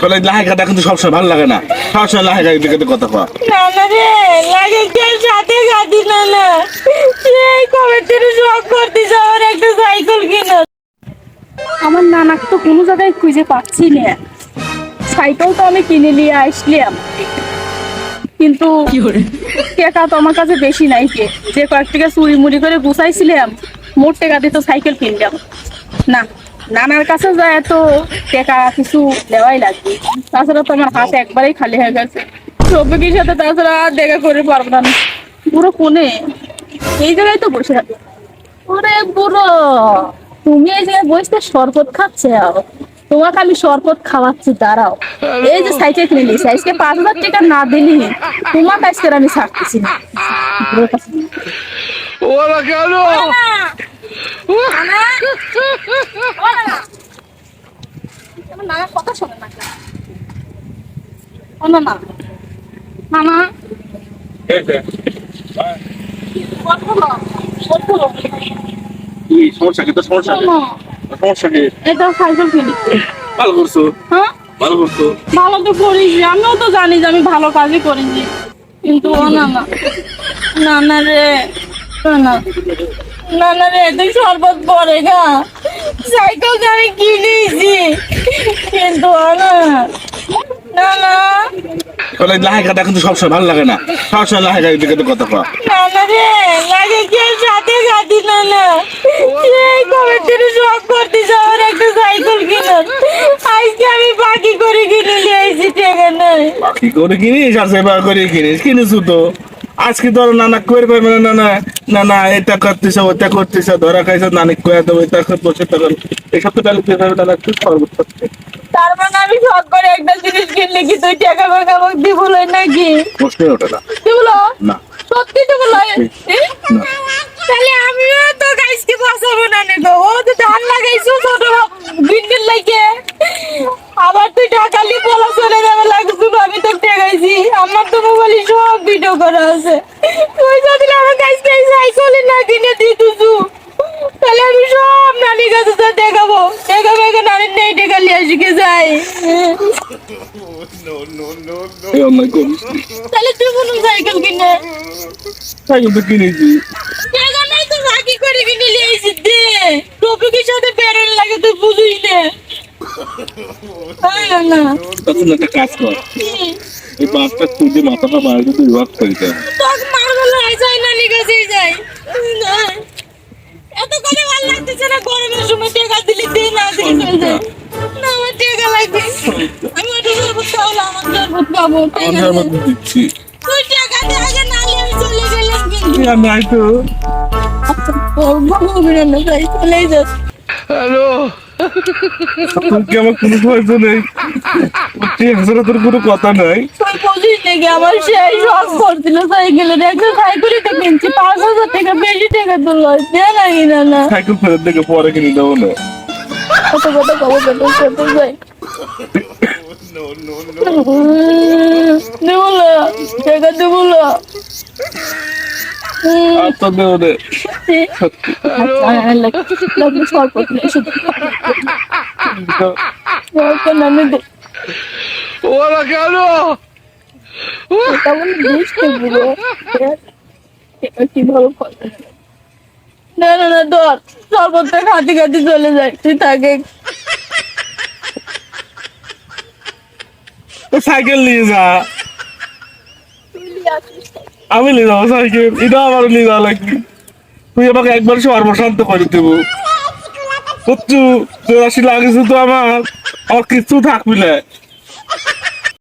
বলে লাহেকাটা কিন্তু সবসময় ভালো লাগে না, সবসময় লাহেকা দিকে কথা কয়। না না রে, লাগে কেউ সাথে গাদি না না, এই কবে থেকে শখ করতেছে আমার একটা সাইকেল কিনা। আমার নানাকে তো কোনো জায়গায় খুঁজে পাচ্ছি না। সাইকেল তো আমি কিনে নিয়ে আসলাম, কিন্তু টাকা তো আমার কাছে বেশি নাই, যে কয়েক টাকা চুরি মুড়ি করে গুছাইছিলাম মোট টাকা দিয়ে তো সাইকেল কিনলাম না। নানার কাছে যায় তো টাকা কিছু দেওয়াই লাগবে, তাছাড়া তো আমার হাত একবারেই খালি হয়ে গেছে। সৌভিকের সাথে তাছাড়া আর দেখা করে পারবো না। পুরো কোনে এই জায়গায় তো বসে থাকে। ওরে বুড়ো, তুমি এই জায়গায় বসতে শরবত খাচ্ছে, তোমাকে আমি শরবত খাওয়াচ্ছি, দাঁড়াও। এই যে সাইকেল কিনে নিয়েছি, আজকে 5,000 টাকা না দিলি তোমাকে আজকে আমি ছাড়তেছি না। ওরা কেন? নানা কথা শোনে না কেন? ও না না মামা কি সমস্যা কি? তো সমস্যা কি? সমস্যা কি? এটা সাইকেল কিনেছি। ভালো করছো, হ্যাঁ ভালো করছো। ভালো তো করিনি, আমিও তো জানি যে আমি ভালো কাজই করিনি, কিন্তু ও না না না না রে, না না না রে, তুই শরবত পরে গা, সাইকেল তো আমি কিনেছি, কিন্তু ও না না না বলে লাহেকাটা কিন্তু সবসময় ভালো লাগে না, সবসময় লাহেকা দিকে কথা কয়। না না রে, লাগে কেউ সাথে গাদি না না, এই কবে থেকে শখ করতেছে আমার একটা সাইকেল কিনার, আজকে আমি বাকি করে কিনে নিয়ে আইছি, টাকা নাই। কি করে কিনিস আর সেবার করে কিনিস? কিনিস তো আজকে ধরো নানা কই পাবে না, না না না এটা করতেছ ওটা করতেছ, ধরা খাইছ নানি কয়ে দেবো এটা করবো সেটা করবো, এইসব তো তাহলে পেপার তাহলে একটু সর্বোচ্চ। তার মানে আমি শখ করে একটা জিনিস কিনলে কি তুই টাকা ফাঁকা আমাকে দিব নাকি? প্রশ্নই ওঠে না। দিব না সত্যি দিব না। তাহলে আমিও তো গাইসকে বাঁচাবো না নেবো, ও তো ধান লাগাইছো ছোট বিন্ডেল লাগে, আবার তুই টাকা নিয়ে বলা চলে যাবে লাগছো, আমি তো টেকাইছি, আমার তো মোবাইলে সব ভিডিও করা আছে, তুই যদি আমার গাইসকে সাইকেলে না কিনে দিতুছু, তাহলে আমি সব নানির কাছে তো দেখাবো, দেখাবো নানির নেই টাকা নিয়ে শিখে যাই। এই অন্যায় করিস নি। তাহলে তুই কোনো সাইকেল কিনে সাইকেল তো কিনেছি। টাকা নাই তো বাকি করে কিনে নিয়ে এসে দে, টপিকের সাথে বেরেন লাগে তুই বুঝিস না। না তখন একটা কাজ কর, এই বাসটা খুঁজে মাথাটা বাইরে তুই ওয়াক করে দেয়। তোকে মারবো লড়াই যায় না নিকাছেই যায় না, এত করে ভালো লাগতেছে না, গরমের সময় টাকা দিলে দে না দিলে চলে যায় না, আমার টাকা লাগবে, আমি ওটা শরবত খাওয়ালে আমার শরবত পাবো, টাকা আমার মধ্যে দিচ্ছি তুই টাকা দে আগে, নালে আমি চলে গেলাম, কিন্তু নাই তো। অভিনন্দন ভাই চলেই যাস। হ্যালো, তোর কি আমার কোনো প্রয়োজন নেই, তোর কোনো কথা নাই। তুই বুঝিস নাকি আমার সেই শখ করছিল সাইকেলের, একটা সাইকেলই তো কিনছি, 5,000 টাকা বেশি টাকা তো লয়, দে নাকি না না সাইকেল ফেরত দেখে পরে কিনে দেবো না। কত কত কব কত কত যাই দেবলো টাকা দেবলো। আচ্ছা দেবো রে, সত্যি। ওরা কেন? না না না ধর, সর্বত্র খাতি খাতি চলে যায়, তুই থাকে সাইকেল নিয়ে যা, আমি নিয়ে যাবো সাইকেল, এটা আমার নিয়ে যাওয়া লাগবে। তুই আমাকে একবার সর্বশান্ত করে দেবো বুঝছু, 84 লাগেছে তো আমার, আমার কিচ্ছু থাকবি না।